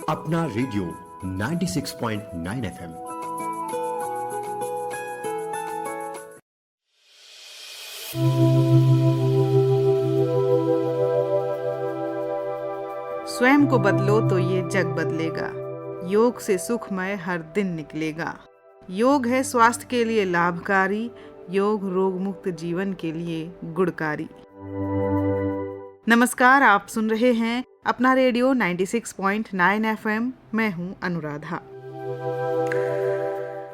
अपना radio 96.9 FM. स्वयं को बदलो तो ये जग बदलेगा। योग से सुखमय हर दिन निकलेगा। योग है स्वास्थ्य के लिए लाभकारी। योग रोग मुक्त जीवन के लिए गुणकारी। नमस्कार, आप सुन रहे हैं अपना रेडियो 96.9 एफएम। मैं हूं अनुराधा।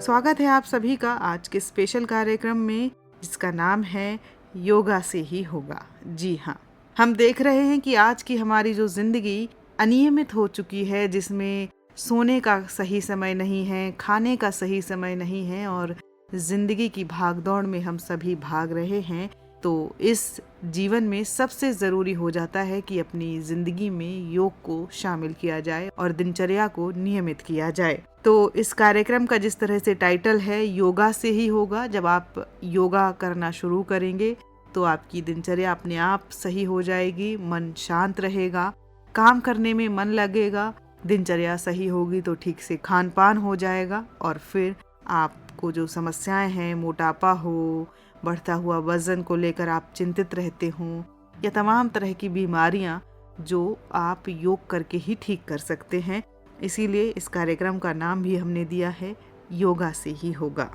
स्वागत है आप सभी का आज के स्पेशल कार्यक्रम में, जिसका नाम है योगा से ही होगा। जी हाँ, हम देख रहे हैं कि आज की हमारी जो जिंदगी अनियमित हो चुकी है, जिसमें सोने का सही समय नहीं है, खाने का सही समय नहीं है और जिंदगी की भागदौड़ में हम सभी भाग रहे हैं, तो इस जीवन में सबसे ज़रूरी हो जाता है कि अपनी ज़िंदगी में योग को शामिल किया जाए और दिनचर्या को नियमित किया जाए। तो इस कार्यक्रम का जिस तरह से टाइटल है योगा से ही होगा, जब आप योगा करना शुरू करेंगे तो आपकी दिनचर्या अपने आप सही हो जाएगी, मन शांत रहेगा, काम करने में मन लगेगा, दिनचर्या सही होगी तो ठीक से खान पान हो जाएगा और फिर आपको जो समस्याएं हैं, मोटापा हो, बढ़ता हुआ वजन को लेकर आप चिंतित रहते हों या तमाम तरह की बीमारियां, जो आप योग करके ही ठीक कर सकते हैं। इसीलिए इस कार्यक्रम का नाम भी हमने दिया है योगा से ही होगा।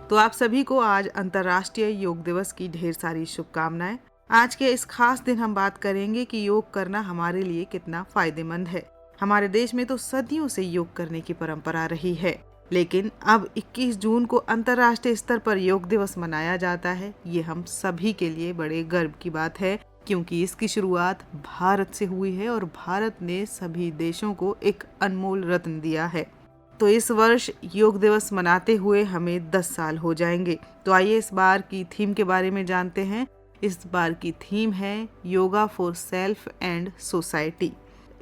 तो आप सभी को आज अंतर्राष्ट्रीय योग दिवस की ढेर सारी शुभकामनाएं। आज के इस खास दिन हम बात करेंगे कि योग करना हमारे लिए कितना फायदेमंद है। हमारे देश में तो सदियों से योग करने की परंपरा रही है, लेकिन अब 21 जून को अंतर्राष्ट्रीय स्तर पर योग दिवस मनाया जाता है। ये हम सभी के लिए बड़े गर्व की बात है, क्योंकि इसकी शुरुआत भारत से हुई है और भारत ने सभी देशों को एक अनमोल रत्न दिया है। तो इस वर्ष योग दिवस मनाते हुए हमें 10 साल हो जाएंगे। तो आइए इस बार की थीम के बारे में जानते हैं। इस बार की थीम है yoga for self and society.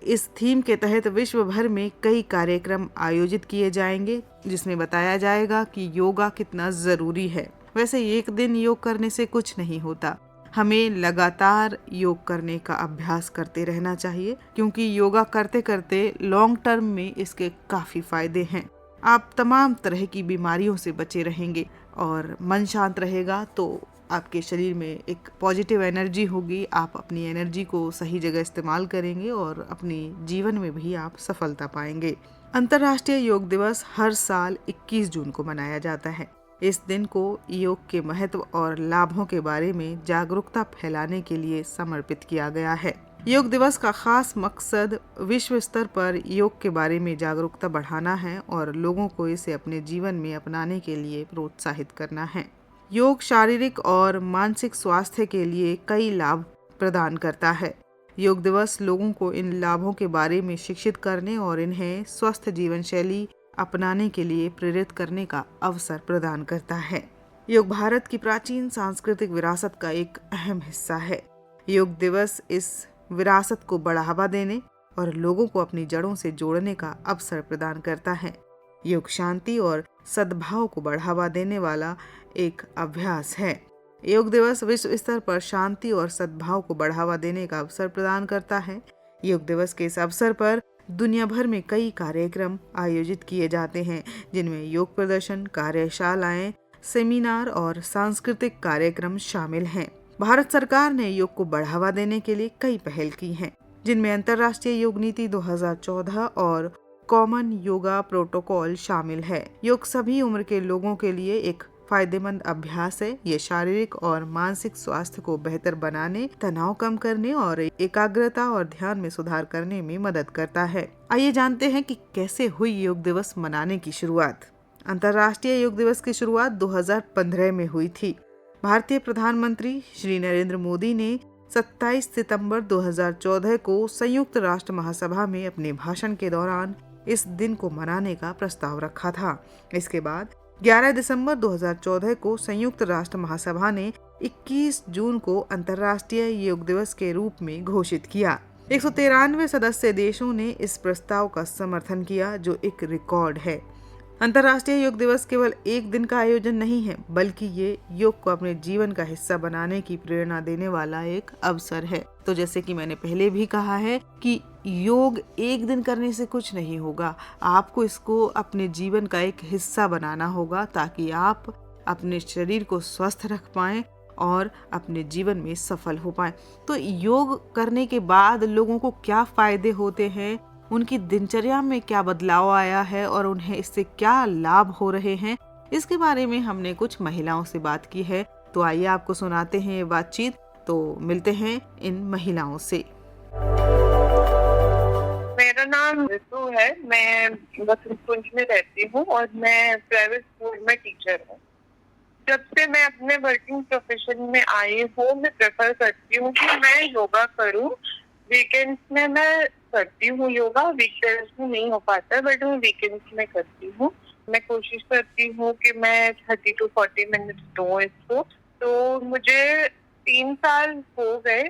इस थीम के तहत विश्व भर में कई कार्यक्रम आयोजित किए जाएंगे, जिसमें बताया जाएगा कि योगा कितना ज़रूरी है। वैसे एक दिन योग करने से कुछ नहीं होता, हमें लगातार योग करने का अभ्यास करते रहना चाहिए, क्योंकि योगा करते करते लॉन्ग टर्म में इसके काफ़ी फायदे हैं। आप तमाम तरह की बीमारियों से बचे रहेंगे और मन शांत रहेगा, तो आपके शरीर में एक पॉजिटिव एनर्जी होगी। आप अपनी एनर्जी को सही जगह इस्तेमाल करेंगे और अपनी जीवन में भी आप सफलता पाएंगे। अंतर्राष्ट्रीय योग दिवस हर साल 21 जून को मनाया जाता है। इस दिन को योग के महत्व और लाभों के बारे में जागरूकता फैलाने के लिए समर्पित किया गया है। योग दिवस का खास मकसद विश्व स्तर पर योग के बारे में जागरूकता बढ़ाना है और लोगों को इसे अपने जीवन में अपनाने के लिए प्रोत्साहित करना है। योग शारीरिक और मानसिक स्वास्थ्य के लिए कई लाभ प्रदान करता है। योग दिवस लोगों को इन लाभों के बारे में शिक्षित करने और इन्हें स्वस्थ जीवन शैली अपनाने के लिए प्रेरित करने का अवसर प्रदान करता है। योग भारत की प्राचीन सांस्कृतिक विरासत का एक अहम हिस्सा है। योग दिवस इस विरासत को बढ़ावा देने और लोगों को अपनी जड़ों से जोड़ने का अवसर प्रदान करता है। योग शांति और सद्भाव को बढ़ावा देने वाला एक अभ्यास है। योग दिवस विश्व स्तर पर शांति और सद्भाव को बढ़ावा देने का अवसर प्रदान करता है। योग दिवस के इस अवसर पर दुनिया भर में कई कार्यक्रम आयोजित किए जाते हैं, जिनमें योग प्रदर्शन, कार्यशालाएं, सेमिनार और सांस्कृतिक कार्यक्रम शामिल हैं। भारत सरकार ने योग को बढ़ावा देने के लिए कई पहल की हैं, जिनमें अंतर्राष्ट्रीय योग नीति 2014 और कॉमन योगा प्रोटोकॉल शामिल है। योग सभी उम्र के लोगों के लिए एक फायदेमंद अभ्यास है। ये शारीरिक और मानसिक स्वास्थ्य को बेहतर बनाने, तनाव कम करने और एकाग्रता और ध्यान में सुधार करने में मदद करता है। आइए जानते हैं कि कैसे हुई योग दिवस मनाने की शुरुआत। अंतर्राष्ट्रीय योग दिवस की शुरुआत 2015 में हुई थी। भारतीय प्रधानमंत्री श्री नरेंद्र मोदी ने 27 सितंबर 2014 को संयुक्त राष्ट्र महासभा में अपने भाषण के दौरान इस दिन को मनाने का प्रस्ताव रखा था। इसके बाद 11 दिसंबर 2014 को संयुक्त राष्ट्र महासभा ने 21 जून को अंतर्राष्ट्रीय योग दिवस के रूप में घोषित किया। 193 सदस्य देशों ने इस प्रस्ताव का समर्थन किया, जो एक रिकॉर्ड है। अंतर्राष्ट्रीय योग दिवस केवल एक दिन का आयोजन नहीं है, बल्कि ये योग को अपने जीवन का हिस्सा बनाने की प्रेरणा देने वाला एक अवसर है। तो जैसे कि मैंने पहले भी कहा है कि योग एक दिन करने से कुछ नहीं होगा, आपको इसको अपने जीवन का एक हिस्सा बनाना होगा ताकि आप अपने शरीर को स्वस्थ रख पाएं और अपने जीवन में सफल हो पाएं। तो योग करने के बाद लोगों को क्या फायदे होते हैं, उनकी दिनचर्या में क्या बदलाव आया है और उन्हें इससे क्या लाभ हो रहे हैं, इसके बारे में हमने कुछ महिलाओं से बात की है। तो आइए आपको सुनाते हैं ये बातचीत। तो मिलते हैं इन महिलाओं से। मेरा नाम रितु है। मैं बसंतकुंज में रहती हूँ और मैं प्राइवेट स्कूल में टीचर हूँ। जब से मैं अपने वर्किंग प्रोफेशन में आई हूँ, मैं प्रेफर करती हूँ कि मैं योगा करूँ। वीकेंड्स में मैं करती हूँ योगा, वीकडेज में नहीं हो पाता है, बट मैं वीकेंड्स में करती हूँ। मैं कोशिश करती हूँ कि मैं 30 to 40 मिनट दूँ इसको। तो मुझे 3 साल हो गए।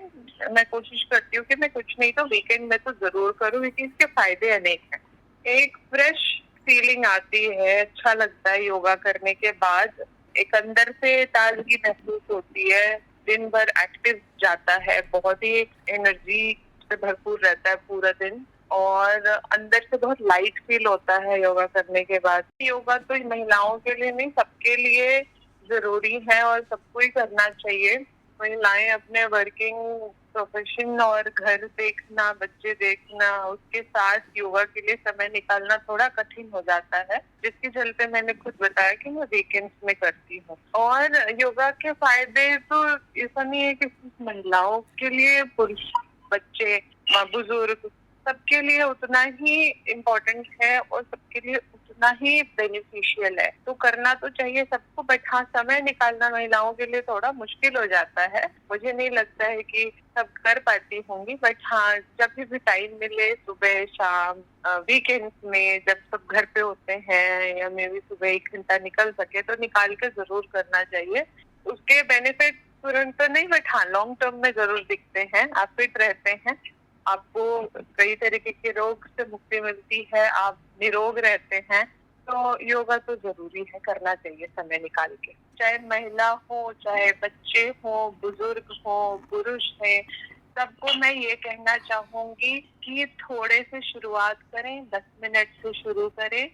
मैं कोशिश करती हूँ कि मैं कुछ नहीं तो वीकेंड में तो जरूर करूँ, क्योंकि इसके फायदे अनेक हैं। एक फ्रेश फीलिंग आती है, अच्छा लगता है योगा करने के बाद। एक अंदर से ताजगी महसूस होती है, दिन भर एक्टिव जाता है, बहुत ही एनर्जी से भरपूर रहता है पूरा दिन, और अंदर से बहुत लाइट फील होता है योगा करने के बाद। योगा तो महिलाओं के लिए नहीं, सबके लिए जरूरी है और सबको ही करना चाहिए। महिलाएं अपने वर्किंग प्रोफेशन और घर देखना, बच्चे देखना, उसके साथ योगा के लिए समय निकालना थोड़ा कठिन हो जाता है, जिसके चलते मैंने खुद बताया कि मैं वीकेंड्स में करती हूँ। और योगा के फायदे तो ऐसा नहीं है कि सिर्फ महिलाओं के लिए, पुरुष, बच्चे, बुजुर्ग, सबके लिए उतना ही इम्पोर्टेंट है और सबके लिए उतना ही बेनिफिशियल है। तो करना तो चाहिए सबको, बट हाँ, समय निकालना महिलाओं के लिए थोड़ा मुश्किल हो जाता है। मुझे नहीं लगता है कि सब कर पाती होंगी, बट हाँ, जब भी टाइम मिले, सुबह शाम, वीकेंड्स में जब सब घर पे होते हैं, या मे भी सुबह 1 घंटा निकल सके तो निकाल के जरूर करना चाहिए। उसके बेनिफिट तुरंत तो नहीं, बट हाँ, लॉन्ग टर्म में जरूर दिखते हैं। आप फिट रहते हैं, आपको कई तरीके के रोग से मुक्ति मिलती है, आप निरोग रहते हैं। तो योगा तो जरूरी है, करना चाहिए समय निकाल के। चाहे महिला हो, चाहे बच्चे हो, बुजुर्ग हो, पुरुष है, सबको मैं ये कहना चाहूंगी कि थोड़े से शुरुआत करें, 10 मिनट से शुरू करें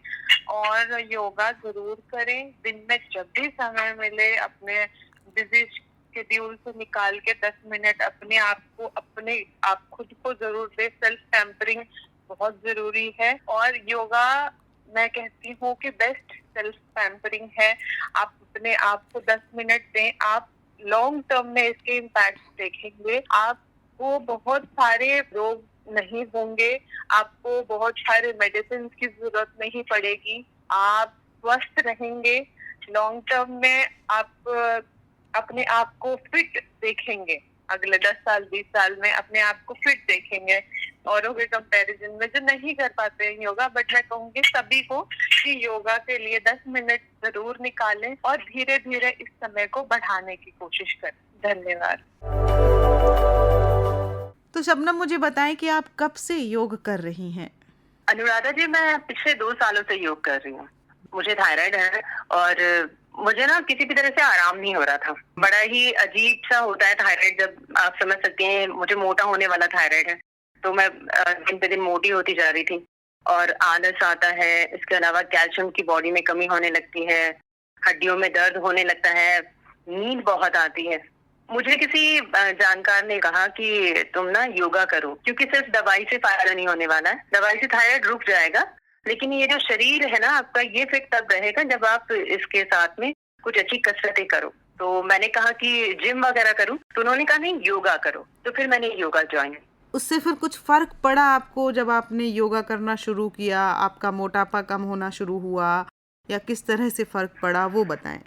और योगा जरूर करें। दिन में जब भी समय मिले, अपने बिजी शेड्यूल से निकाल के 10 मिनट अपने आप खुद को जरूर दे। सेल्फ पैम्परिंग बहुत जरूरी है और योगा, मैं कहती हूँ कि बेस्ट सेल्फ पैम्परिंग है। आप अपने आप को 10 मिनट दें, आप लॉन्ग टर्म में इसके इम्पैक्ट देखेंगे। आपको बहुत सारे रोग नहीं होंगे, आपको बहुत सारे मेडिसिन की जरूरत नहीं पड़ेगी, आप स्वस्थ रहेंगे। लॉन्ग टर्म में आप अपने आप को फिट देखेंगे। अगले 10 साल 20 साल में अपने आप को फिट देखेंगे औरों के कंपैरिजन में जो नहीं कर पाते हैं योगा। बट मैं कहूंगी सभी को कि योगा के लिए 10 मिनट जरूर निकालें और धीरे धीरे इस समय को बढ़ाने की कोशिश करें। धन्यवाद। तो शबनम, मुझे बताएं कि आप कब से योग कर रही हैं? अनुराधा जी, मैं पिछले 2 सालों से योग कर रही हूँ। मुझे थायराइड है और मुझे ना किसी भी तरह से आराम नहीं हो रहा था। बड़ा ही अजीब सा होता है थायराइड, जब आप समझ सकते हैं। मुझे मोटा होने वाला थायराइड है, तो मैं दिन पे दिन मोटी होती जा रही थी और आलस आता है। इसके अलावा कैल्शियम की बॉडी में कमी होने लगती है, हड्डियों में दर्द होने लगता है, नींद बहुत आती है। मुझे किसी जानकार ने कहा कि तुम ना योगा करो, क्योंकि सिर्फ दवाई से फायदा नहीं होने वाला है। दवाई से थायराइड रुक जाएगा, लेकिन ये जो शरीर है ना आपका, ये फिट तब रहेगा जब आप इसके साथ में कुछ अच्छी कसरतें करो। तो मैंने कहा कि जिम वगैरह करूं, तो उन्होंने कहा नहीं, योगा करो। तो फिर मैंने योगा ज्वाइन। उससे फिर कुछ फर्क पड़ा आपको जब आपने योगा करना शुरू किया? आपका मोटापा कम होना शुरू हुआ या किस तरह से फर्क पड़ा, वो बताएं।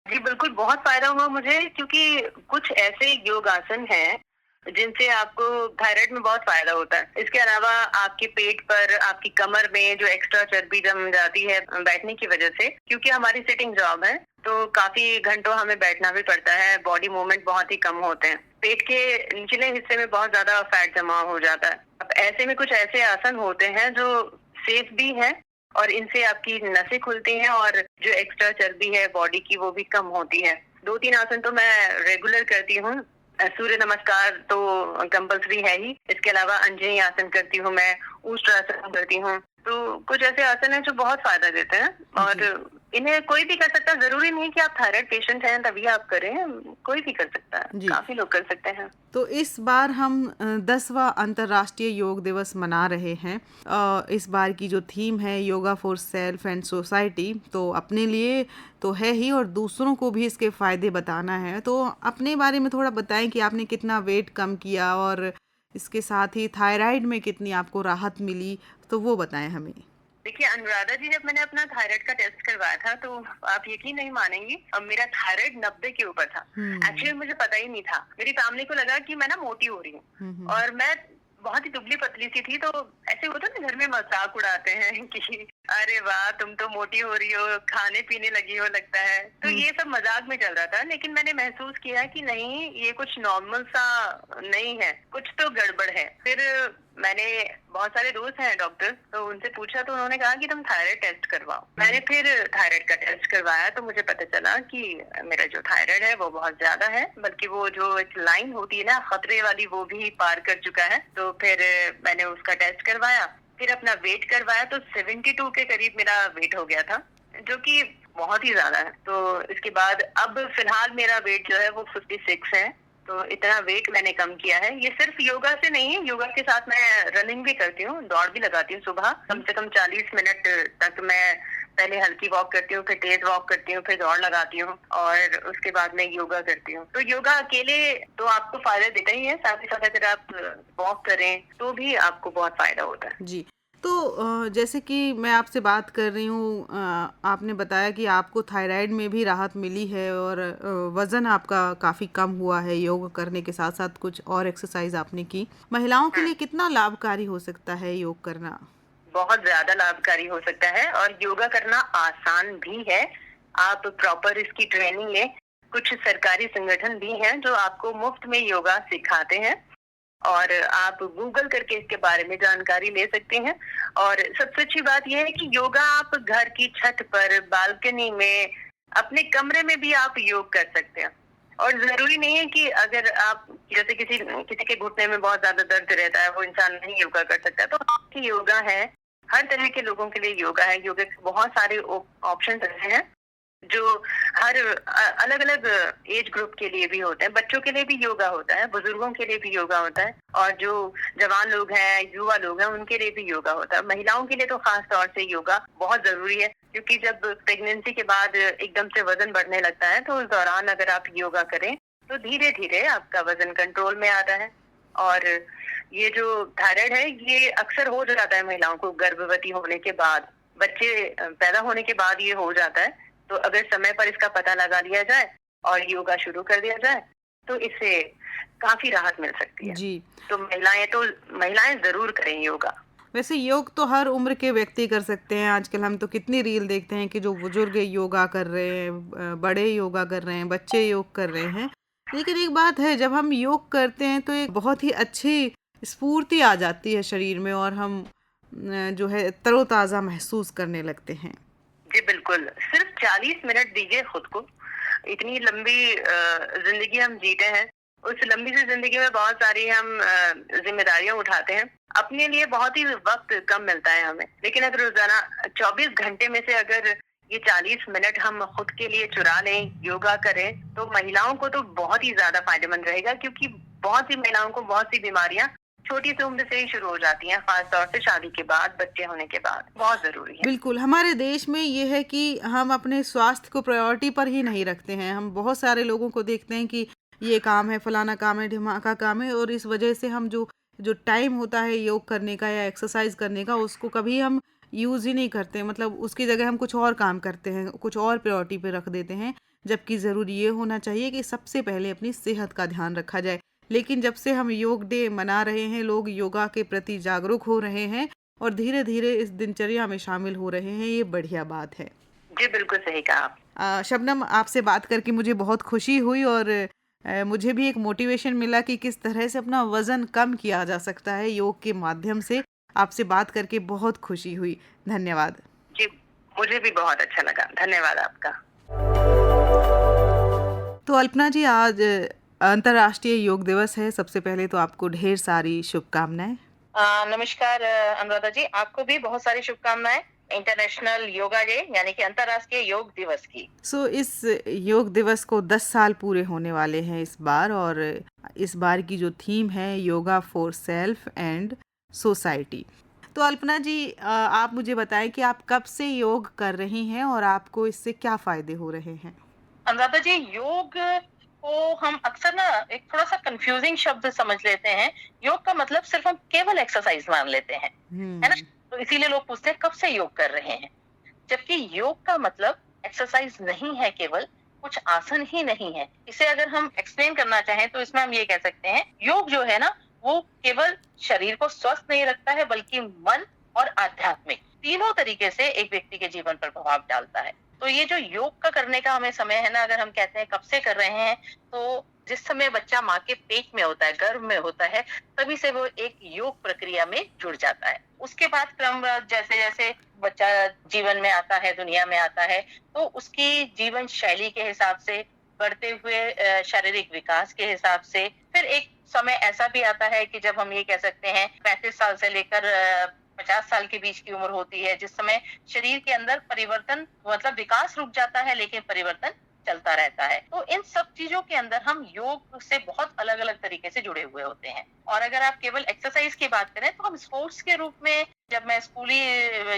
जी बिल्कुल, बहुत फायदा हुआ मुझे, क्योंकि कुछ ऐसे योगासन हैं जिनसे आपको थायराइड में बहुत फायदा होता है। इसके अलावा आपके पेट पर, आपकी कमर में जो एक्स्ट्रा चर्बी जम जाती है बैठने की वजह से, क्योंकि हमारी सिटिंग जॉब है तो काफी घंटों हमें बैठना भी पड़ता है, बॉडी मूवमेंट बहुत ही कम होते हैं, पेट के निचले हिस्से में बहुत ज्यादा फैट जमा हो जाता है। अब ऐसे में कुछ ऐसे आसन होते हैं जो सेफ भी है और इनसे आपकी नसें खुलती हैं और जो एक्स्ट्रा चर्बी है बॉडी की वो भी कम होती है। 2-3 आसन तो मैं रेगुलर करती हूँ। सूर्य नमस्कार तो कंपल्सरी है ही। इसके अलावा अंजनी आसन करती हूँ मैं, उष्ट्रासन करती हूँ। तो कुछ ऐसे आसन हैं जो बहुत फायदा देते हैं और इन्हें कोई भी कर सकता है। जरूरी नहीं कि आप थायराइड पेशेंट हैं तभी आप करें, कोई भी कर सकता है, काफी लोग कर सकते हैं। तो इस बार हम 10वां अंतर्राष्ट्रीय योग दिवस मना रहे हैं। इस बार की जो थीम है yoga for self and society, तो अपने लिए तो है ही और दूसरों को भी इसके फायदे बताना है। तो अपने बारे में थोड़ा बताएं कि आपने कितना वेट कम किया और इसके साथ ही थायराइड में कितनी आपको राहत मिली, तो वो बताएं हमें। देखिए अनुराधा जी, जब मैंने अपना थायराइड का टेस्ट करवाया था तो आप यकीन नहीं मानेंगी, मेरा थायराइड 90 के ऊपर था। एक्चुअली मुझे पता ही नहीं था। मेरी फैमिली को लगा कि मैं ना मोटी हो रही हूँ और मैं बहुत ही दुबली पतली सी थी। तो ऐसे होता ना, घर में मजाक उड़ाते हैं कि अरे वाह तुम तो मोटी हो रही हो, खाने पीने लगी हो लगता है। तो ये सब मजाक में चल रहा था, लेकिन मैंने महसूस किया कि नहीं, ये कुछ नॉर्मल सा नहीं है, कुछ तो गड़बड़ है। फिर मैंने, बहुत सारे दोस्त हैं डॉक्टर, तो उनसे पूछा तो उन्होंने कहा कि तुम थायराइड टेस्ट करवाओ। मैंने फिर थायराइड का टेस्ट करवाया तो मुझे पता चला कि मेरा जो थायराइड है वो बहुत ज्यादा है, बल्कि वो जो एक लाइन होती है ना खतरे वाली, वो भी पार कर चुका है। तो फिर मैंने उसका टेस्ट करवाया, फिर अपना वेट करवाया तो 72 के करीब मेरा वेट हो गया था, जो कि बहुत ही ज्यादा है। तो इसके बाद अब फिलहाल मेरा वेट जो है वो 56 है। तो इतना वेट मैंने कम किया है। ये सिर्फ योगा से नहीं है, योगा के साथ मैं रनिंग भी करती हूँ, दौड़ भी लगाती हूँ। सुबह कम से कम 40 मिनट तक मैं पहले हल्की वॉक करती हूँ, फिर तेज वॉक करती हूँ, फिर दौड़ लगाती हूँ और उसके बाद मैं योगा करती हूँ। तो योगा अकेले तो आपको फायदा देता ही है, साथ ही साथ अगर आप वॉक करें तो भी आपको बहुत फायदा होता है। जी, तो जैसे कि मैं आपसे बात कर रही हूँ, आपने बताया कि आपको थायराइड में भी राहत मिली है और वज़न आपका काफ़ी कम हुआ है योग करने के साथ साथ कुछ और एक्सरसाइज आपने की। महिलाओं के लिए कितना लाभकारी हो सकता है योग करना? बहुत ज्यादा लाभकारी हो सकता है और योगा करना आसान भी है। आप प्रॉपर इसकी ट्रेनिंग लें। कुछ सरकारी संगठन भी हैं जो आपको मुफ्त में योगा सिखाते हैं और आप गूगल करके इसके बारे में जानकारी ले सकते हैं। और सबसे अच्छी बात यह है कि योगा आप घर की छत पर, बालकनी में, अपने कमरे में भी आप योग कर सकते हैं। और जरूरी नहीं है कि अगर आप, जैसे किसी के घुटने में बहुत ज्यादा दर्द रहता है, वो इंसान नहीं योगा कर सकता, तो योगा है, हर तरह के लोगों के लिए योगा है। योगा के बहुत सारे ऑप्शन ऐसे हैं जो हर अलग अलग एज ग्रुप के लिए भी होते हैं। बच्चों के लिए भी योगा होता है, बुजुर्गों के लिए भी योगा होता है और जो जवान लोग हैं, युवा लोग हैं, उनके लिए भी योगा होता है। महिलाओं के लिए तो खास तौर से योगा बहुत जरूरी है, क्योंकि जब प्रेगनेंसी के बाद एकदम से वजन बढ़ने लगता है तो उस दौरान अगर आप योगा करें तो धीरे धीरे आपका वजन कंट्रोल में आता है। और ये जो थायराइड है ये अक्सर हो जाता है महिलाओं को गर्भवती होने के बाद, बच्चे पैदा होने के बाद ये हो जाता है। तो अगर समय पर इसका पता लगा लिया जाए और योगा शुरू कर दिया जाए तो इससे काफी राहत मिल सकती है। जी, तो महिलाएं जरूर करें योगा। वैसे योग तो हर उम्र के व्यक्ति कर सकते हैं। आजकल हम तो कितनी रील देखते हैं कि जो बुजुर्ग योगा कर रहे हैं, बड़े योगा कर रहे हैं, बच्चे योग कर रहे हैं। लेकिन एक बात है, जब हम योग करते हैं तो एक बहुत ही अच्छी स्फूर्ति आ जाती है शरीर में और हम जो है तरोताज़ा महसूस करने लगते हैं। जी बिल्कुल, सिर्फ 40 मिनट दीजिए खुद को। इतनी लंबी जिंदगी हम जीते हैं, उस लंबी सी जिंदगी में बहुत सारी हम जिम्मेदारियां उठाते हैं, अपने लिए बहुत ही वक्त कम मिलता है हमें। लेकिन अगर रोजाना 24 घंटे में से अगर ये 40 मिनट हम खुद के लिए चुरा लें, योगा करें, तो महिलाओं को तो बहुत ही ज्यादा फायदेमंद रहेगा, क्योंकि बहुत सी महिलाओं को बहुत सी बीमारियां छोटी सी उम्र से ही शुरू हो जाती हैं, खास तौर से शादी के बाद, बच्चे होने के बाद। बहुत जरूरी है। बिल्कुल, हमारे देश में ये है कि हम अपने स्वास्थ्य को प्रायोरिटी पर ही नहीं रखते हैं। हम बहुत सारे लोगों को देखते हैं कि ये काम है, फलाना काम है, ढिमाका काम है, और इस वजह से हम जो टाइम होता है योग करने का या एक्सरसाइज करने का, उसको कभी हम यूज़ ही नहीं करते। मतलब उसकी जगह हम कुछ और काम करते हैं, कुछ और प्रायोरिटी पे रख देते हैं, जबकि ज़रूरी ये होना चाहिए कि सबसे पहले अपनी सेहत का ध्यान रखा जाए। लेकिन जब से हम योग डे मना रहे हैं, लोग योगा के प्रति जागरूक हो रहे हैं और धीरे धीरे इस दिनचर्या में शामिल हो रहे हैं, ये बढ़िया बात है। जी बिल्कुल सही कहा आप। शबनम, आपसे बात करके मुझे बहुत खुशी हुई और मुझे भी एक मोटिवेशन मिला कि किस तरह से अपना वज़न कम किया जा सकता है योग के माध्यम से। आपसे बात करके बहुत खुशी हुई। धन्यवाद। मुझे भी बहुत अच्छा लगा, धन्यवाद आपका। तो अल्पना जी, आज अंतर्राष्ट्रीय योग दिवस है। सबसे पहले तो आपको ढेर सारी शुभकामनाएं। नमस्कार अनुराधा जी, आपको भी बहुत सारी शुभकामनाएं इंटरनेशनल योगा डे यानी कि अंतर्राष्ट्रीय योग दिवस की। इस योग दिवस को 10 साल पूरे होने वाले हैं इस बार, और इस बार की जो थीम है yoga for self and society. तो अल्पना जी, आप मुझे बताएं कि आप कब से योग कर रही हैं और आपको इससे क्या फायदे हो रहे हैं? अनुराधा जी, योग को हम अक्सर ना एक थोड़ा सा कंफ्यूजिंग शब्द समझ लेते हैं। योग का मतलब सिर्फ हम केवल एक्सरसाइज मान लेते हैं, है ना? तो इसीलिए लोग पूछते हैं कब से योग कर रहे हैं, जबकि योग का मतलब एक्सरसाइज नहीं है, केवल कुछ आसन ही नहीं है। इसे अगर हम एक्सप्लेन करना चाहें तो इसमें हम ये कह सकते हैं, योग जो है ना वो केवल शरीर को स्वस्थ नहीं रखता है, बल्कि मन और आध्यात्मिक तीनों तरीके से एक व्यक्ति के जीवन पर प्रभाव डालता है। तो ये जो योग का करने का हमें समय है ना, अगर हम कहते हैं कब से कर रहे हैं, तो जिस समय बच्चा माँ के पेट में होता है, गर्भ में होता है, तभी से वो एक योग प्रक्रिया में जुड़ जाता है। उसके बाद क्रम जैसे जैसे बच्चा जीवन में आता है, दुनिया में आता है, तो उसकी जीवन शैली के हिसाब से, बढ़ते हुए शारीरिक विकास के हिसाब से, फिर एक समय ऐसा भी आता है कि जब हम ये कह सकते हैं 35 साल से लेकर 50 साल के बीच की उम्र होती है, जिस समय शरीर के अंदर परिवर्तन मतलब विकास रुक जाता है, लेकिन परिवर्तन चलता रहता है। तो इन सब चीजों के अंदर हम योग से बहुत अलग अलग तरीके से जुड़े हुए होते हैं। और अगर आप केवल एक्सरसाइज की बात करें तो हम स्पोर्ट्स के रूप में, जब मैं स्कूली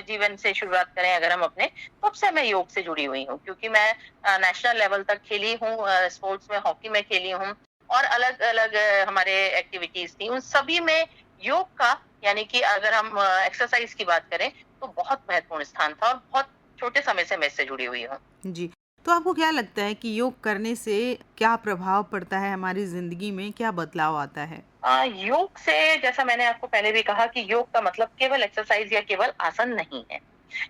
जीवन से शुरुआत करें अगर हम अपने, तब से मैं योग से जुड़ी हुई हूँ, क्योंकि मैं नेशनल लेवल तक खेली हूँ, स्पोर्ट्स में हॉकी में खेली हूँ, और अलग अलग हमारे एक्टिविटीज थी। उन सभी में योग का, यानी कि अगर हम एक्सरसाइज की बात करें तो बहुत महत्वपूर्ण स्थान था, और बहुत छोटे समय से मैं इससे जुड़ी हुई हूँ। जी, तो आपको क्या लगता है कि योग करने से क्या प्रभाव पड़ता है हमारी जिंदगी में, क्या बदलाव आता है? योग से, जैसा मैंने आपको पहले भी कहा कि योग का मतलब केवल एक्सरसाइज या केवल आसन नहीं है।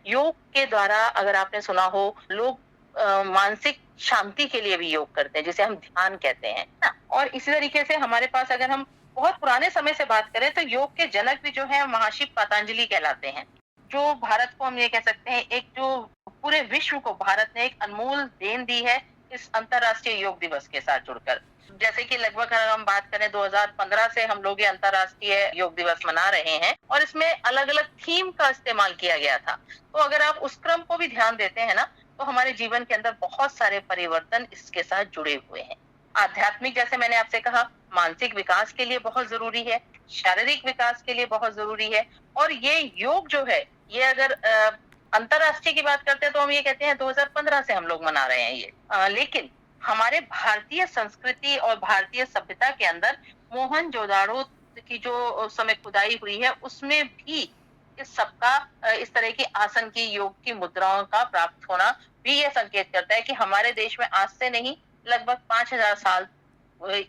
योग के द्वारा, अगर आपने सुना हो, लोग मानसिक शांति के लिए भी योग करते हैं, जिसे हम ध्यान कहते हैं ना। और इसी तरीके से हमारे पास, अगर हम बहुत पुराने समय से बात करें, तो योग के जनक भी जो है महर्षि पतंजलि कहलाते हैं, जो भारत को हम ये कह सकते हैं, एक जो पूरे विश्व को भारत ने एक अनमोल देन दी है इस अंतर्राष्ट्रीय योग दिवस के साथ जुड़कर। जैसे कि लगभग अगर हम बात करें 2015 से हम लोग ये अंतर्राष्ट्रीय योग दिवस मना रहे हैं, और इसमें अलग अलग थीम का इस्तेमाल किया गया था। तो अगर आप उस क्रम को भी ध्यान देते हैं ना, तो हमारे जीवन के अंदर बहुत सारे परिवर्तन इसके साथ जुड़े हुए हैं। आध्यात्मिक, जैसे मैंने आपसे कहा, मानसिक विकास के लिए बहुत जरूरी है, शारीरिक विकास के लिए बहुत जरूरी है। और ये योग जो है, ये अगर अंतर्राष्ट्रीय की बात करते हैं तो हम ये कहते हैं 2015 से हम लोग मना रहे हैं ये। लेकिन हमारे भारतीय संस्कृति और भारतीय सभ्यता के अंदर मोहनजोदाड़ो की जो उस समय खुदाई हुई है, उसमें भी इस सबका, इस तरह की आसन की, योग की मुद्राओं का प्राप्त होना भी यह संकेत करता है कि हमारे देश में आज से नहीं, लगभग 5000 साल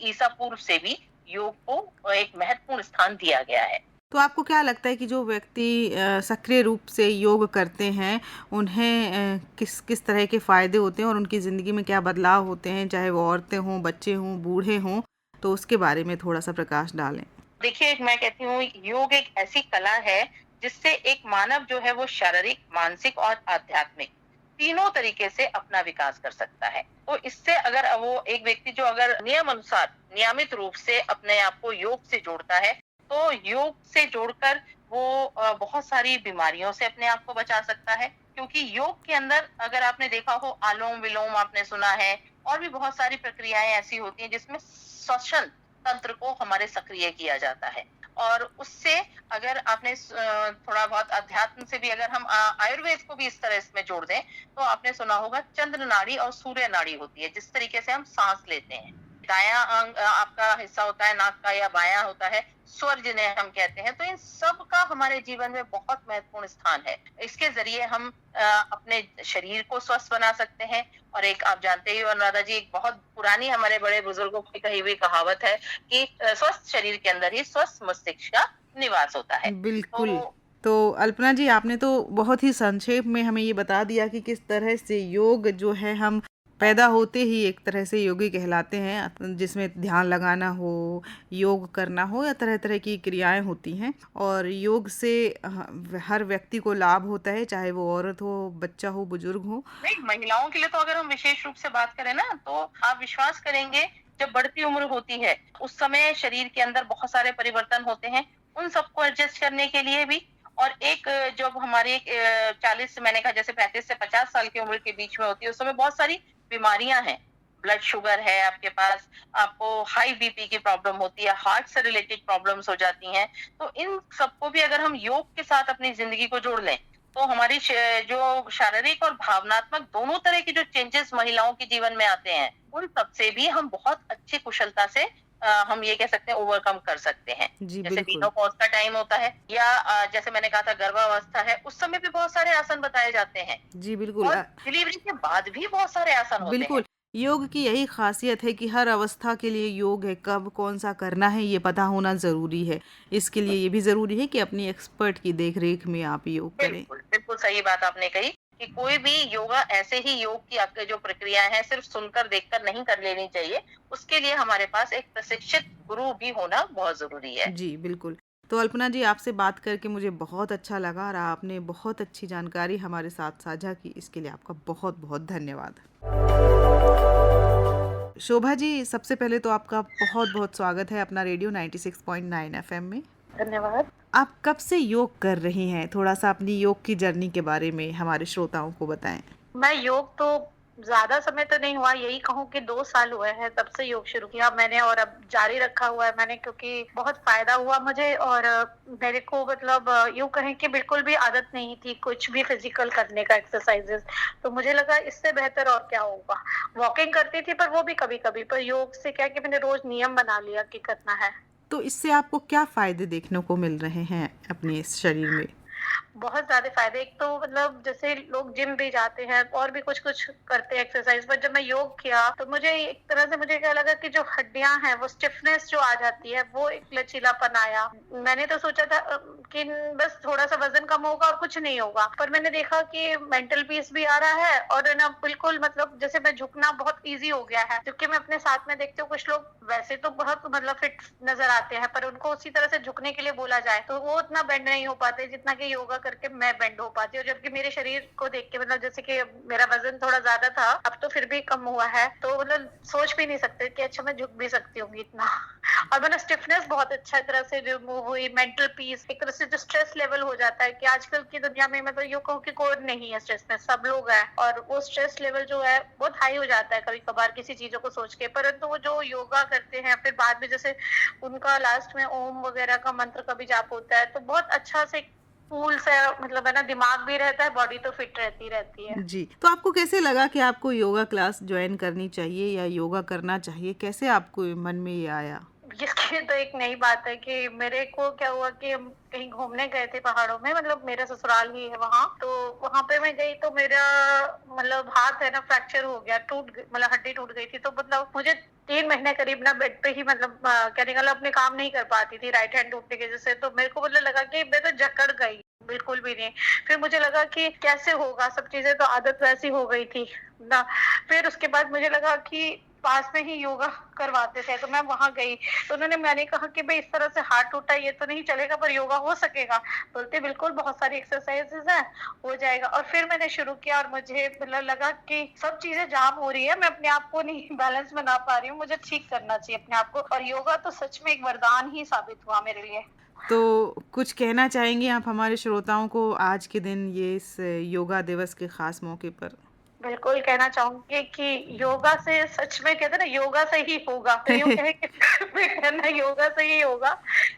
ईसा पूर्व से भी योग को एक महत्वपूर्ण स्थान दिया गया है। तो आपको क्या लगता है कि जो व्यक्ति सक्रिय रूप से योग करते हैं, उन्हें किस किस तरह के फायदे होते हैं और उनकी ज़िंदगी में क्या बदलाव होते हैं, चाहे वो औरतें हों, बच्चे हों, बूढ़े हों? तो उसके बारे में थोड़ा सा प्रकाश डालें। देखिए, मैं कहती हूँ योग एक ऐसी कला है जिससे एक मानव जो है वो शारीरिक, मानसिक और आध्यात्मिक तीनों तरीके से अपना विकास कर सकता है। तो इससे अगर वो एक व्यक्ति जो अगर नियम अनुसार, नियमित रूप से अपने आप को योग से जोड़ता है, तो योग से जोड़कर वो बहुत सारी बीमारियों से अपने आप को बचा सकता है। क्योंकि योग के अंदर, अगर आपने देखा हो, आलोम विलोम आपने सुना है, और भी बहुत सारी प्रक्रियाएं ऐसी होती हैं जिसमें श्वसन तंत्र को हमारे सक्रिय किया जाता है। और उससे अगर आपने थोड़ा बहुत अध्यात्म से भी, अगर हम आयुर्वेद को भी इस तरह इसमें जोड़ दें, तो आपने सुना होगा चंद्र नाड़ी और सूर्य नाड़ी होती है, जिस तरीके से हम सांस लेते हैं। दायां अंग आपका हिस्सा होता है नाक का, या बायां होता है स्वर जिन्हें हम कहते हैं। तो इन सब का हमारे जीवन में बहुत महत्वपूर्ण स्थान है। इसके जरिए हम अपने शरीर को स्वस्थ बना सकते हैं। और एक, आप जानते ही हो अनुराधा जी, एक बहुत पुरानी हमारे बड़े बुजुर्गों की कही हुई कहावत है कि स्वस्थ शरीर के अंदर ही स्वस्थ मस्तिष्क का निवास होता है। बिल्कुल। तो अल्पना जी, आपने तो बहुत ही संक्षेप में हमें ये बता दिया कि किस तरह से योग जो है हम पैदा होते ही एक तरह से योगी कहलाते हैं, जिसमें ध्यान लगाना हो, योग करना हो या तरह तरह की क्रियाएं होती हैं। और योग से हर व्यक्ति को लाभ होता है, चाहे वो औरत हो, बच्चा हो, बुजुर्ग हो। नहीं, महिलाओं के लिए तो अगर हम विशेष रूप से बात करें ना, तो आप विश्वास करेंगे, जब बढ़ती उम्र होती है उस समय शरीर के अंदर बहुत सारे परिवर्तन होते हैं, उन सबको एडजस्ट करने के लिए भी। और एक जब हमारी 40 मैंने कहा जैसे 35 से 50 साल की उम्र के बीच में होती है, उस समय बहुत सारी बीमारियां हैं। ब्लड शुगर है आपके पास, आपको हाई बीपी की प्रॉब्लम होती है, हार्ट से रिलेटेड प्रॉब्लम्स हो जाती हैं। तो इन सबको भी अगर हम योग के साथ अपनी जिंदगी को जोड़ लें, तो हमारी जो शारीरिक और भावनात्मक दोनों तरह के जो चेंजेस महिलाओं के जीवन में आते हैं, उन सब से भी हम बहुत अच्छी कुशलता से हम ये कह सकते हैं ओवरकम कर सकते हैं। जी जैसे बिल्कुल। मेनोपॉज का टाइम होता है, या जैसे मैंने कहा था गर्भावस्था है, उस समय भी बहुत सारे आसन बताए जाते हैं। जी बिल्कुल। और डिलीवरी के बाद भी बहुत सारे आसन होते हैं। बिल्कुल, योग की यही खासियत है कि हर अवस्था के लिए योग है, कब कौन सा करना है ये पता होना ज़रूरी है। इसके लिए ये भी ज़रूरी है कि अपनी एक्सपर्ट की देख-रेख में आप योग करें। बिल्कुल, बिल्कुल सही बात आपने कही कि कोई भी योगा ऐसे ही योग की आपके जो प्रक्रियाएं हैं सिर्फ सुनकर देखकर नहीं कर लेनी चाहिए। उसके लिए हमारे पास एक प्रशिक्षित गुरु भी होना बहुत जरूरी है। जी, बिल्कुल। तो अल्पना जी, आपसे बात करके मुझे बहुत अच्छा लगा और आपने बहुत अच्छी जानकारी हमारे साथ साझा की। इसके लिए आपका बहुत-बहुत धन्यवाद। शोभा जी, सबसे पहले तो आपका बहुत-बहुत स्वागत है अपना रेडियो 96.9 एफएम में। धन्यवाद। आप कब से योग कर रही हैं? थोड़ा-सा अपनी योग की जर्नी के बारे में हमारे श्रोताओं को बताएं। मैं योग तो ज्यादा समय तो नहीं हुआ, यही कहूँ कि 2 साल हुए हैं तब से योग शुरू किया मैंने, और अब जारी रखा हुआ है मैंने, क्योंकि बहुत फायदा हुआ मुझे। और मेरे को मतलब यूं कहें कि बिल्कुल भी आदत नहीं थी कुछ भी फिजिकल करने का, एक्सरसाइजेस। तो मुझे लगा इससे बेहतर और क्या होगा। वॉकिंग करती थी पर वो भी कभी कभी, पर योग से क्या कि मैंने रोज नियम बना लिया कि करना है। तो इससे आपको क्या फायदे देखने को मिल रहे हैं अपने इस शरीर में? बहुत ज्यादा फायदे। एक तो मतलब जैसे लोग जिम भी जाते हैं और भी कुछ कुछ करते हैं एक्सरसाइज, पर जब मैं योग किया तो मुझे एक तरह से मुझे क्या लगा कि जो हड्डियां हैं वो स्टिफनेस जो आ जाती है, वो एक लचीलापन आया। मैंने तो सोचा था कि बस थोड़ा सा वजन कम होगा और कुछ नहीं होगा, पर मैंने देखा कि मेंटल पीस भी आ रहा है और ना बिल्कुल मतलब जैसे मैं झुकना बहुत ईजी हो गया है। क्योंकि मैं अपने साथ में देखती हूँ कुछ लोग वैसे तो बहुत मतलब फिट नजर आते हैं, पर उनको उसी तरह से झुकने के लिए बोला जाए तो वो उतना बेंड नहीं हो पाते जितना कि योगा करके मैं बेंड हो पाती हूँ। जबकि मेरे शरीर को देख के मतलब जैसे कि मेरा वजन थोड़ा ज्यादा था, अब तो फिर भी कम हुआ है, तो मतलब सोच भी नहीं सकते कि अच्छा मैं झुक भी सकती हूँ इतना। और मतलब स्टिफनेस बहुत अच्छा तरह से रिमूव हुई, मेंटल पीस, एक तरह से जो स्ट्रेस लेवल हो जाता है कि आजकल की दुनिया में मतलब यूँ कहूँ कि कोई नहीं है स्ट्रेस में, सब लोग हैं, और वो स्ट्रेस लेवल जो है बहुत हाई हो जाता है कभी कभार किसी चीजों को सोच के। परंतु वो जो योगा करते हैं फिर बाद में जैसे उनका लास्ट में ओम वगैरह का मंत्र का भी जाप होता है, तो बहुत अच्छा से कूल से मतलब है ना, दिमाग भी रहता है, बॉडी तो फिट रहती है। जी, तो आपको कैसे लगा कि आपको योगा क्लास ज्वाइन करनी चाहिए या योगा करना चाहिए? कैसे आपको मन में ये आया? इसकी तो एक नई बात है कि मेरे को क्या हुआ कि हम कहीं घूमने गए थे पहाड़ों में, मतलब मेरा ससुराल ही है वहाँ, तो वहाँ पे मैं गई तो मेरा मतलब हाथ है ना फ्रैक्चर हो गया, मतलब हड्डी टूट गई थी। तो मतलब मुझे 3 महीने करीब ना बेड पे ही मतलब क्या निकला, अपने काम नहीं कर पाती थी राइट हैंड टूटने की वजह से। तो मेरे को मतलब लगा कि मैं तो जकड़ गई, बिल्कुल भी नहीं। फिर मुझे लगा कि कैसे होगा, सब चीजें तो आदत वैसी हो गई थी ना। फिर उसके बाद मुझे लगा कि पास में ही योगा करवाते थे, तो मैं वहां गई तो मैंने कहा कि भाई इस तरह से हाथ टूटा ये तो नहीं चलेगा, पर योगा हो सकेगा। बोलते बिल्कुल बहुत सारी एक्सरसाइजेस हैं, हो जाएगा। और फिर मैंने शुरू किया और मुझे मतलब लगा कि सब चीजें जाम हो रही है, मैं अपने आप को नहीं बैलेंस बना पा रही हूँ, मुझे ठीक करना चाहिए अपने आप को। और योगा तो सच में एक वरदान ही साबित हुआ मेरे लिए। तो कुछ कहना चाहेंगे आप हमारे श्रोताओं को आज के दिन, ये इस योगा दिवस के खास मौके पर? बिल्कुल कहना चाहूंगी कि योगा से सच में कहते ना, योगा से ही होगा, तो यूँ कहे कि कहना योगा से ही होगा।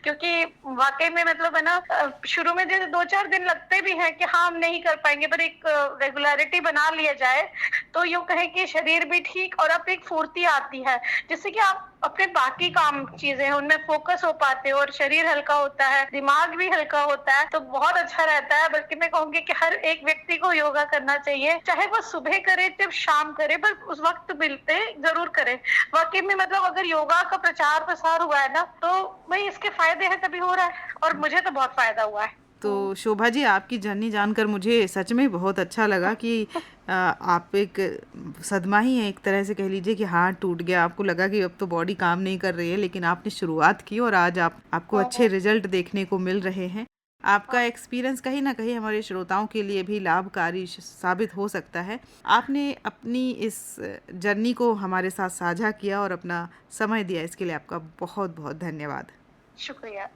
क्योंकि वाकई में मतलब है ना, शुरू में जैसे 2-4 दिन लगते भी हैं कि हाँ हम नहीं कर पाएंगे, पर एक रेगुलरिटी बना लिया जाए तो यूँ कहे कि शरीर भी ठीक, और अब एक फुर्ती आती है जिससे कि आप अपने बाकी काम चीजें हैं उनमें फोकस हो पाते हो, और शरीर हल्का होता है, दिमाग भी हल्का होता है, तो बहुत अच्छा रहता है। बल्कि मैं कहूंगी कि हर एक व्यक्ति को योगा करना चाहिए, चाहे वो सुबह करे चाहे शाम करे, पर उस वक्त मिलते जरूर करे। वाकई में मतलब अगर योगा का प्रचार प्रसार हुआ है ना, तो भाई इसके फायदे हैं तभी हो रहा है, और मुझे तो बहुत फायदा हुआ है। तो शोभा जी, आपकी जर्नी जानकर मुझे सच में बहुत अच्छा लगा कि आप एक सदमा ही है, एक तरह से कह लीजिए कि हाथ टूट गया, आपको लगा कि अब तो बॉडी काम नहीं कर रही है, लेकिन आपने शुरुआत की और आज आपको अच्छे रिजल्ट देखने को मिल रहे हैं। आपका एक्सपीरियंस कहीं ना कहीं हमारे श्रोताओं के लिए भी लाभकारी साबित हो सकता है। आपने अपनी इस जर्नी को हमारे साथ साझा किया और अपना समय दिया, इसके लिए आपका बहुत बहुत धन्यवाद। शुक्रिया।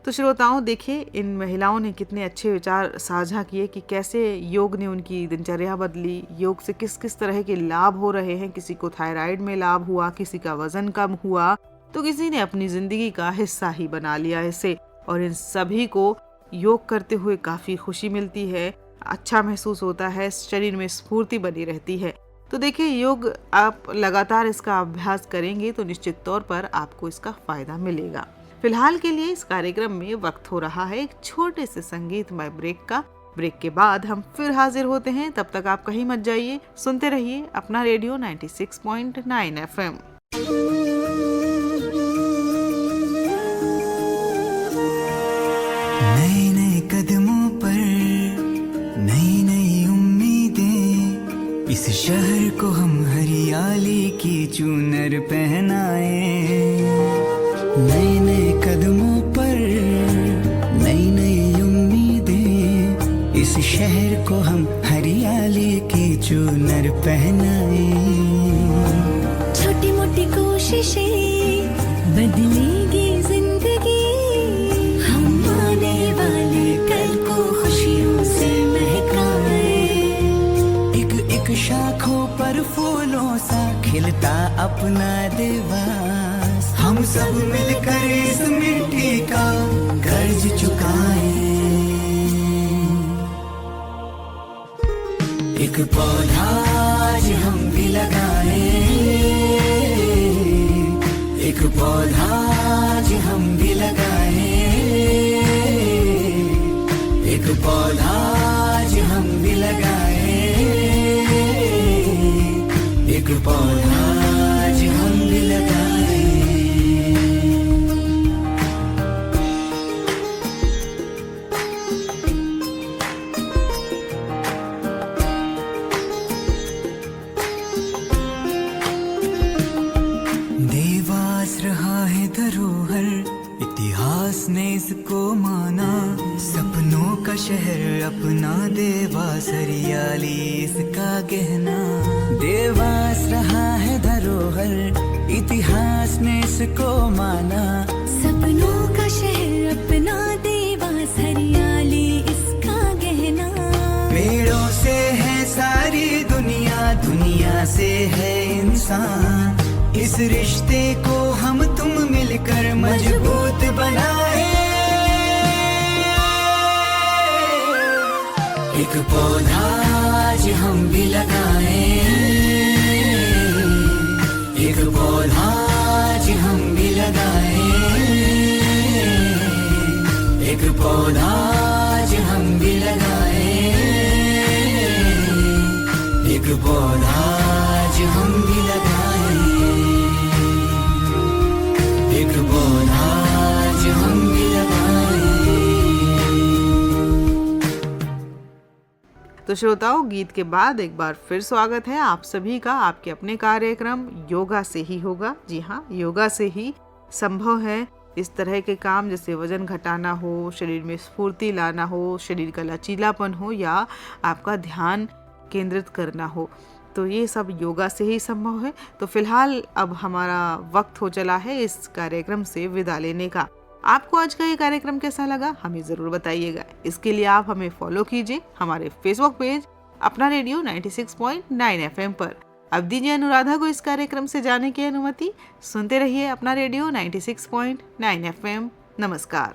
तो श्रोताओं, देखिए इन महिलाओं ने कितने अच्छे विचार साझा किए कि कैसे योग ने उनकी दिनचर्या बदली, योग से किस किस तरह के लाभ हो रहे हैं। किसी को थायराइड में लाभ हुआ, किसी का वजन कम हुआ, तो किसी ने अपनी जिंदगी का हिस्सा ही बना लिया इसे। और इन सभी को योग करते हुए काफ़ी खुशी मिलती है, अच्छा महसूस होता है, शरीर में स्फूर्ति बनी रहती है। तो देखिए, योग आप लगातार इसका अभ्यास करेंगे तो निश्चित तौर पर आपको इसका फ़ायदा मिलेगा। फिलहाल के लिए इस कार्यक्रम में वक्त हो रहा है एक छोटे से संगीतमय ब्रेक का। ब्रेक के बाद हम फिर हाजिर होते हैं, तब तक आप कहीं मत जाइए, सुनते रहिए अपना रेडियो 96.9 FM। नए नए कदमों पर नई नई उम्मीदें, इस शहर को हम हरियाली की चूनर पहनाए। नए नए कदमों पर नई नई उम्मीदें, इस शहर को हम हरियाली की चूनर पहनाए। छोटी मोटी कोशिशें बदलेगी जिंदगी, हम आने वाले कल को खुशियों से महकाए। एक एक शाखों पर फूलों सा खिलता अपना देवास, हम सब मिलकर इस मिट्टी का कर्ज चुकाएं। एक पौधा आज हम भी लगाएं, एक पौधा आज हम भी लगाएं, एक पौधा आज हम भी लगाएं, एक पौधा आज हम भी लगाएं। देवास रहा है धरोहर, इतिहास ने इसको माना, सपनों का शहर अपना देवास, हरियाली इसका गहना। देवास रहा है धरोहर, इतिहास ने इसको माना, सपनों का शहर अपना देवास, हरियाली इसका गहना। पेड़ों से है सारी दुनिया, दुनिया से है इंसान, इस रिश्ते को हम तुम मिलकर मजबूत बनाए। एक पौधा आज हम भी लगाएं, एक पौधा आज हम भी लगाएं, एक पौधा आज हम भी लगाएं, एक पौधा आज हम भी लगाएं, एक पौधा आज हम भी लगाएं। तो श्रोताओं, गीत के बाद एक बार फिर स्वागत है आप सभी का आपके अपने कार्यक्रम योगा से ही होगा। जी हाँ, योगा से ही संभव है इस तरह के काम, जैसे वजन घटाना हो, शरीर में स्फूर्ति लाना हो, शरीर का लचीलापन हो या आपका ध्यान केंद्रित करना हो, तो ये सब योगा से ही संभव है। तो फिलहाल अब हमारा वक्त हो चला है इस कार्यक्रम से विदा लेने का। आपको आज का ये कार्यक्रम कैसा लगा हमें ज़रूर बताइएगा। इसके लिए आप हमें फॉलो कीजिए हमारे फेसबुक पेज अपना रेडियो 96.9 FM पर। अब दीजिए अनुराधा को इस कार्यक्रम से जाने की अनुमति। सुनते रहिए अपना रेडियो 96.9 FM। नमस्कार।